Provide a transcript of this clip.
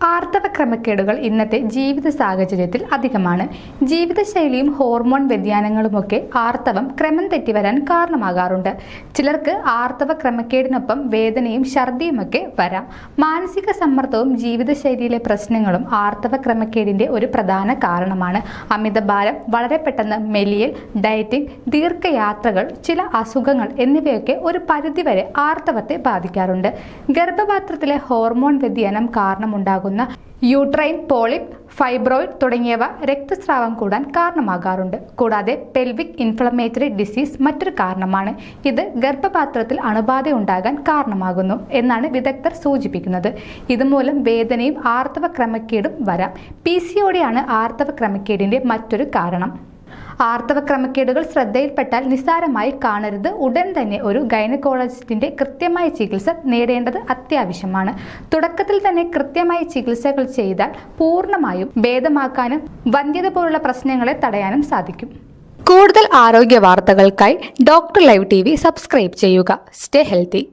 ആർത്തവ ക്രമക്കേടുകൾ ഇന്നത്തെ ജീവിത സാഹചര്യത്തിൽ അധികമാണ്. ജീവിതശൈലിയും ഹോർമോൺ വ്യതിയാനങ്ങളുമൊക്കെ ആർത്തവം ക്രമം തെറ്റി വരാൻ കാരണമാകാറുണ്ട്. ചിലർക്ക് ആർത്തവ ക്രമക്കേടിനൊപ്പം വേദനയും ഛർദിയുമൊക്കെ വരാം. മാനസിക സമ്മർദ്ദവും ജീവിതശൈലിയിലെ പ്രശ്നങ്ങളും ആർത്തവ ക്രമക്കേടിന്റെ ഒരു പ്രധാന കാരണമാണ്. അമിതഭാരം, വളരെ പെട്ടെന്ന് മെലിയൽ, ഡയറ്റിംഗ്, ദീർഘയാത്രകൾ, ചില അസുഖങ്ങൾ എന്നിവയൊക്കെ ഒരു പരിധിവരെ ആർത്തവത്തെ ബാധിക്കാറുണ്ട്. ഗർഭപാത്രത്തിലെ ഹോർമോൺ വ്യതിയാനം കാരണമുണ്ടാകുന്ന യൂട്രൈൻ പോളിപ്പ്, ഫൈബ്രോയിഡ് തുടങ്ങിയവ രക്തസ്രാവം കൂടാൻ കാരണമാകാറുണ്ട്. കൂടാതെ പെൽവിക് ഇൻഫ്ലമേറ്ററി ഡിസീസ് മറ്റൊരു കാരണമാണ്. ഇത് ഗർഭപാത്രത്തിൽ അണുബാധ ഉണ്ടാകാൻ കാരണമാകുന്നു എന്നാണ് വിദഗ്ധർ സൂചിപ്പിക്കുന്നത്. ഇതുമൂലം വേദനയും ആർത്തവ ക്രമക്കേടും വരാം. PCOD ആണ് ആർത്തവ ക്രമക്കേടിന്റെ മറ്റൊരു കാരണം. ആർത്തവ ക്രമക്കേടുകൾ ശ്രദ്ധയിൽപ്പെട്ടാൽ നിസ്സാരമായി കാണരുത്. ഉടൻ തന്നെ ഒരു ഗൈനക്കോളജിസ്റ്റിന്റെ കൃത്യമായ ചികിത്സ നേടേണ്ടത് അത്യാവശ്യമാണ്. തുടക്കത്തിൽ തന്നെ കൃത്യമായ ചികിത്സകൾ ചെയ്താൽ പൂർണ്ണമായും ഭേദമാക്കാനും വന്ധ്യത പോലുള്ള പ്രശ്നങ്ങളെ തടയാനും സാധിക്കും. കൂടുതൽ ആരോഗ്യ വാർത്തകൾക്കായി ഡോക്ടർ ലൈവ് TV സബ്സ്ക്രൈബ് ചെയ്യുക. Stay healthy.